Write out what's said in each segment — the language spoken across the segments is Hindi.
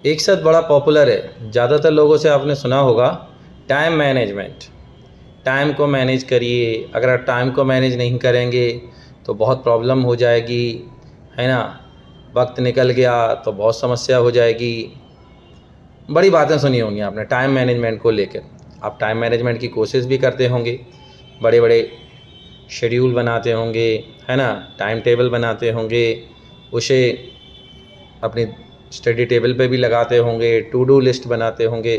एक शब्द बड़ा पॉपुलर है, ज़्यादातर लोगों से आपने सुना होगा, टाइम मैनेजमेंट। टाइम को मैनेज करिए। अगर आप टाइम को मैनेज नहीं करेंगे तो बहुत प्रॉब्लम हो जाएगी, है ना। वक्त निकल गया तो बहुत समस्या हो जाएगी। बड़ी बातें सुनी होंगी आपने टाइम मैनेजमेंट को लेकर। आप टाइम मैनेजमेंट की कोशिश भी करते होंगे, बड़े बड़े शेड्यूल बनाते होंगे, है ना, टाइम टेबल बनाते होंगे, उसे अपनी स्टडी टेबल पे भी लगाते होंगे, टू डू लिस्ट बनाते होंगे।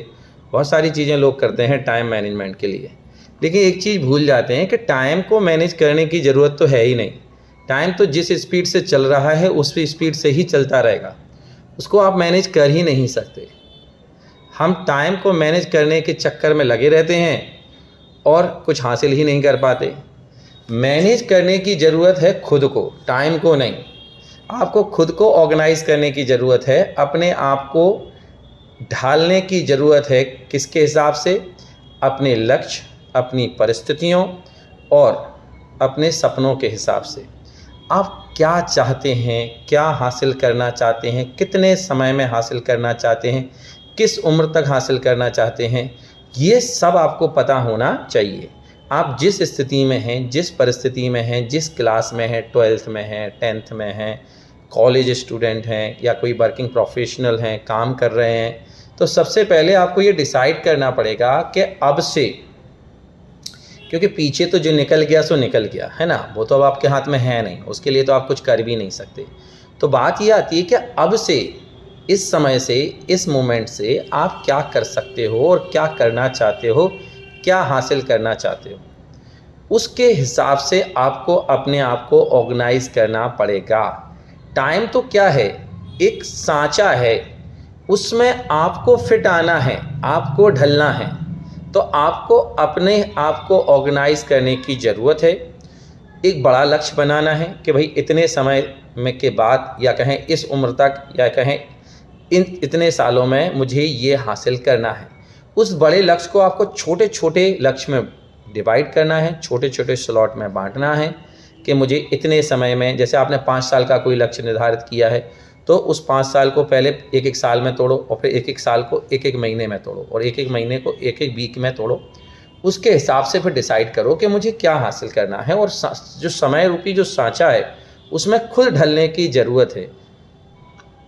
बहुत सारी चीज़ें लोग करते हैं टाइम मैनेजमेंट के लिए, लेकिन एक चीज़ भूल जाते हैं कि टाइम को मैनेज करने की ज़रूरत तो है ही नहीं। टाइम तो जिस स्पीड से चल रहा है उस स्पीड से ही चलता रहेगा, उसको आप मैनेज कर ही नहीं सकते। हम टाइम को मैनेज करने के चक्कर में लगे रहते हैं और कुछ हासिल ही नहीं कर पाते। मैनेज करने की ज़रूरत है खुद को, टाइम को नहीं। आपको खुद को ऑर्गेनाइज करने की ज़रूरत है, अपने आप को ढालने की ज़रूरत है। किसके हिसाब से? अपने लक्ष्य, अपनी परिस्थितियों और अपने सपनों के हिसाब से। आप क्या चाहते हैं, क्या हासिल करना चाहते हैं, कितने समय में हासिल करना चाहते हैं, किस उम्र तक हासिल करना चाहते हैं, ये सब आपको पता होना चाहिए। आप जिस स्थिति में हैं, जिस परिस्थिति में हैं, जिस क्लास में हैं, 12th में हैं, 10th में हैं, कॉलेज स्टूडेंट हैं या कोई वर्किंग प्रोफेशनल हैं, काम कर रहे हैं, तो सबसे पहले आपको ये डिसाइड करना पड़ेगा कि अब से, क्योंकि पीछे तो जो निकल गया सो निकल गया, है ना, वो तो अब आपके हाथ में है नहीं, उसके लिए तो आप कुछ कर भी नहीं सकते। तो बात ये आती है कि अब से, इस समय से, इस मोमेंट से आप क्या कर सकते हो और क्या करना चाहते हो, क्या हासिल करना चाहते हो, उसके हिसाब से आपको अपने आप को ऑर्गेनाइज करना पड़ेगा। टाइम तो क्या है? एक सांचा है, उसमें आपको फिट आना है, आपको ढलना है। तो आपको अपने आप को ऑर्गेनाइज करने की ज़रूरत है। एक बड़ा लक्ष्य बनाना है कि भाई इतने समय में के बाद, या कहें इस उम्र तक, या कहें इतने सालों में मुझे ये हासिल करना है। उस बड़े लक्ष्य को आपको छोटे छोटे लक्ष्य में डिवाइड करना है, छोटे छोटे स्लॉट में बांटना है कि मुझे इतने समय में, जैसे आपने 5 साल का कोई लक्ष्य निर्धारित किया है, तो उस 5 साल को पहले एक एक साल में तोड़ो, और फिर एक एक साल को एक एक महीने में तोड़ो, और एक एक महीने को एक एक वीक में तोड़ो। उसके हिसाब से फिर डिसाइड करो कि मुझे क्या हासिल करना है। और जो समय रूपी जो सांचा है उसमें खुद ढलने की ज़रूरत है।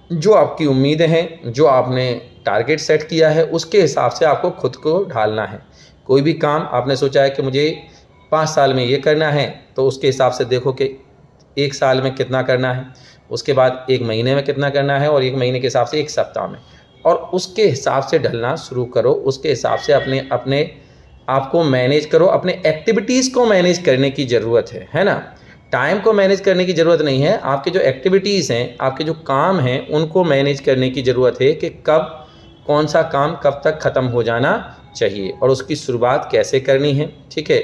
जो आपकी उम्मीदें हैं, जो आपने टारगेट सेट किया है, उसके हिसाब से आपको खुद को ढालना है। कोई भी काम आपने सोचा है कि मुझे 5 साल में ये करना है, तो उसके हिसाब से देखो कि 1 साल में कितना करना है, उसके बाद 1 महीने में कितना करना है, और 1 महीने के हिसाब से 1 सप्ताह में, और उसके हिसाब से ढलना शुरू करो। उसके हिसाब से अपने अपने आप को मैनेज करो। अपने एक्टिविटीज़ को मैनेज करने की ज़रूरत है ना। टाइम को मैनेज करने की ज़रूरत नहीं है, आपके जो एक्टिविटीज़ हैं, आपके जो काम हैं, उनको मैनेज करने की ज़रूरत है कि कब कौन सा काम कब तक ख़त्म हो जाना चाहिए और उसकी शुरुआत कैसे करनी है, ठीक है,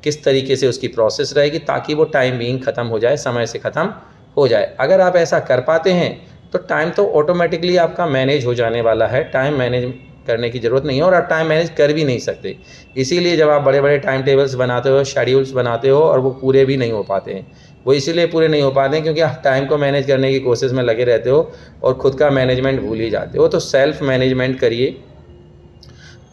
किस तरीके से उसकी प्रोसेस रहेगी ताकि वो टाइम बीइंग ख़त्म हो जाए, समय से ख़त्म हो जाए। अगर आप ऐसा कर पाते हैं तो टाइम तो ऑटोमेटिकली आपका मैनेज हो जाने वाला है। टाइम मैनेज करने की ज़रूरत नहीं है, और आप टाइम मैनेज कर भी नहीं सकते। इसीलिए जब आप बड़े बड़े टाइम टेबल्स बनाते हो, शेड्यूल्स बनाते हो, और वो पूरे भी नहीं हो पाते हैं, वो इसीलिए पूरे नहीं हो पाते हैं क्योंकि आप टाइम को मैनेज करने की कोशिश में लगे रहते हो और खुद का मैनेजमेंट भूल ही जाते हो। तो सेल्फ मैनेजमेंट करिए,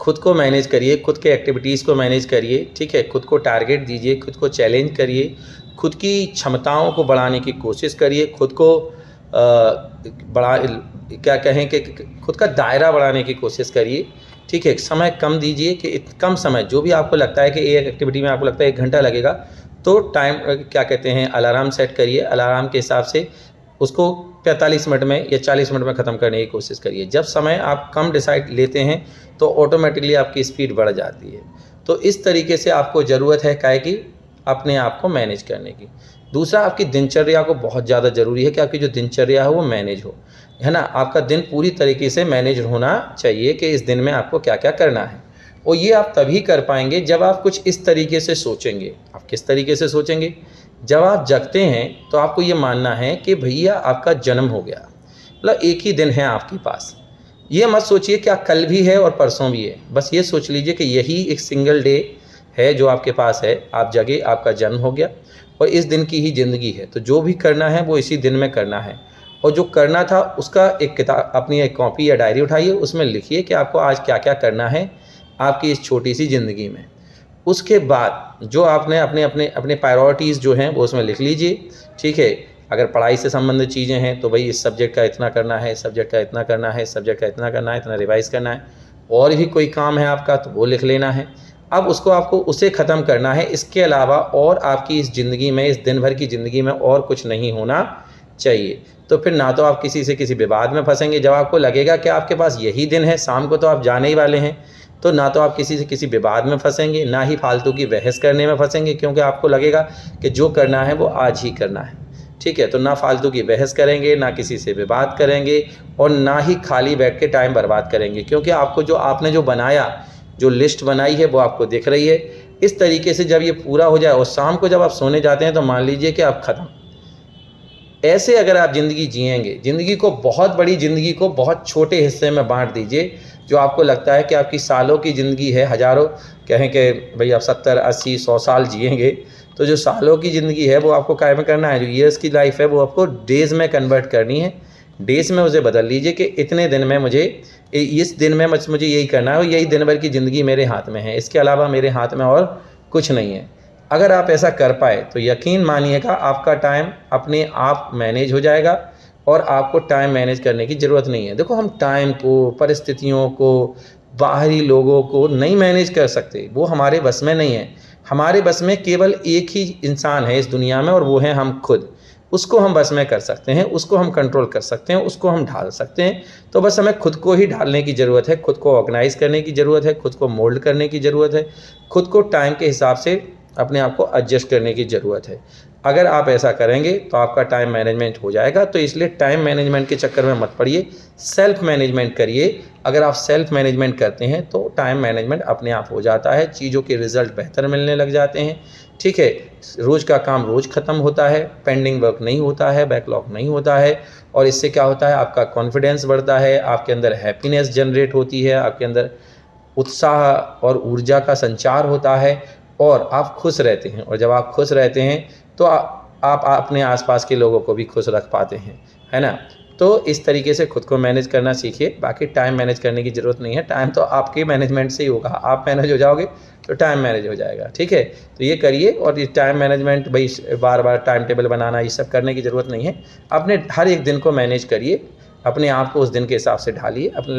खुद को मैनेज करिए, खुद के एक्टिविटीज़ को मैनेज करिए, ठीक है, खुद को टारगेट दीजिए, खुद को चैलेंज करिए, खुद की क्षमताओं को बढ़ाने की कोशिश करिए, खुद को बड़ा क्या कहें कि खुद का दायरा बढ़ाने की कोशिश करिए, ठीक है। समय कम दीजिए कि कम समय, जो भी आपको लगता है कि एक एक्टिविटी में आपको लगता है 1 घंटा लगेगा, तो टाइम क्या कहते हैं, अलार्म सेट करिए। अलार्म के हिसाब से उसको 45 मिनट में या 40 मिनट में ख़त्म करने की कोशिश करिए। जब समय आप कम डिसाइड लेते हैं तो ऑटोमेटिकली आपकी स्पीड बढ़ जाती है। तो इस तरीके से आपको ज़रूरत है काहे कि अपने आप को मैनेज करने की। दूसरा, आपकी दिनचर्या को बहुत ज़्यादा ज़रूरी है कि आपकी जो दिनचर्या है वो मैनेज हो, है ना। आपका दिन पूरी तरीके से मैनेज होना चाहिए कि इस दिन में आपको क्या क्या करना है, और ये आप तभी कर पाएंगे जब आप कुछ इस तरीके से सोचेंगे। आप किस तरीके से सोचेंगे? जब आप जगते हैं तो आपको ये मानना है कि भैया आपका जन्म हो गया, मतलब एक ही दिन है आपके पास। ये मत सोचिए कि कल भी है और परसों भी है, बस ये सोच लीजिए कि यही एक सिंगल डे है जो आपके पास है। आप जगे, आपका जन्म हो गया और इस दिन की ही ज़िंदगी है, तो जो भी करना है वो इसी दिन में करना है। और जो करना था उसका एक किताब, अपनी एक कॉपी या डायरी उठाइए, उसमें लिखिए कि आपको आज क्या क्या करना है आपकी इस छोटी सी ज़िंदगी में। उसके बाद जो आपने अपने अपने अपने प्रायोरिटीज़ जो हैं वो उसमें लिख लीजिए, ठीक है। अगर पढ़ाई से संबंधित चीज़ें हैं तो भाई इस सब्जेक्ट का इतना करना है, इस सब्जेक्ट का इतना करना है, इस सब्जेक्ट का इतना करना है, इतना रिवाइज़ करना है। और भी कोई काम है आपका तो वो लिख लेना है। अब उसको आपको उसे ख़त्म करना है, इसके अलावा और आपकी इस ज़िंदगी में, इस दिन भर की ज़िंदगी में और कुछ नहीं होना चाहिए। तो फिर ना तो आप किसी से किसी विवाद में फँसेंगे, जब आपको लगेगा कि आपके पास यही दिन है, शाम को तो आप जाने ही वाले हैं, तो ना तो आप किसी से किसी विवाद में फँसेंगे, ना ही फालतू की बहस करने में फँसेंगे, क्योंकि आपको लगेगा कि जो करना है वो आज ही करना है, ठीक है। तो ना फालतू की बहस करेंगे, ना किसी से विवाद करेंगे और ना ही खाली बैठ के टाइम बर्बाद करेंगे, क्योंकि आपको जो आपने जो बनाया, जो लिस्ट बनाई है वो आपको दिख रही है। इस तरीके से जब ये पूरा हो जाए और शाम को जब आप सोने जाते हैं तो मान लीजिए कि आप ख़त्म। ऐसे अगर आप ज़िंदगी जिएँगे, ज़िंदगी को बहुत बड़ी ज़िंदगी को बहुत छोटे हिस्से में बाँट दीजिए, जो आपको लगता है कि आपकी सालों की ज़िंदगी है, हज़ारों, कहें कि भई आप 70, 80, 100 साल जिएँगे, तो जो सालों की ज़िंदगी है वो आपको कायम करना है। जो ईयर्स की लाइफ़ है वो आपको डेज़ में कन्वर्ट करनी है। डेज़ में उसे बदल लीजिए कि इतने दिन में मुझे इस दिन में मुझे यही करना है और यही दिन भर की ज़िंदगी मेरे हाथ में है, इसके अलावा मेरे हाथ में और कुछ नहीं है। अगर आप ऐसा कर पाए तो यकीन मानिएगा आपका टाइम अपने आप मैनेज हो जाएगा और आपको टाइम मैनेज करने की ज़रूरत नहीं है। देखो, हम टाइम को, परिस्थितियों को, बाहरी लोगों को नहीं मैनेज कर सकते, वो हमारे बस में नहीं है। हमारे बस में केवल एक ही इंसान है इस दुनिया में और वो हैं हम खुद। उसको हम बस में कर सकते हैं, उसको हम कंट्रोल कर सकते हैं, उसको हम ढाल सकते हैं। तो बस हमें खुद को ही ढालने की ज़रूरत है, खुद को ऑर्गेनाइज़ करने की ज़रूरत है, खुद को मोल्ड करने की ज़रूरत है, खुद को टाइम के हिसाब से अपने आप को एडजस्ट करने की ज़रूरत है। अगर आप ऐसा करेंगे तो आपका टाइम मैनेजमेंट हो जाएगा। तो इसलिए टाइम मैनेजमेंट के चक्कर में मत पड़िए, सेल्फ मैनेजमेंट करिए। अगर आप सेल्फ मैनेजमेंट करते हैं तो टाइम मैनेजमेंट अपने आप हो जाता है, चीज़ों के रिज़ल्ट बेहतर मिलने लग जाते हैं, ठीक है। रोज़ का काम रोज़ ख़त्म होता है, पेंडिंग वर्क नहीं होता है, बैकलॉग नहीं होता है और इससे क्या होता है, आपका कॉन्फिडेंस बढ़ता है, आपके अंदर हैप्पीनेस जनरेट होती है, आपके अंदर उत्साह और ऊर्जा का संचार होता है और आप खुश रहते हैं। और जब आप खुश रहते हैं तो आप अपने आसपास के लोगों को भी खुश रख पाते हैं, है ना। तो इस तरीके से खुद को मैनेज करना सीखिए। बाकी टाइम मैनेज करने की ज़रूरत नहीं है, टाइम तो आपके मैनेजमेंट से ही होगा। आप मैनेज हो जाओगे तो टाइम मैनेज हो जाएगा, ठीक है। तो ये करिए और ये टाइम मैनेजमेंट, भाई बार बार टाइम टेबल बनाना, ये सब करने की ज़रूरत नहीं है। अपने हर एक दिन को मैनेज करिए, अपने आप को उस दिन के हिसाब से ढालिए, अपने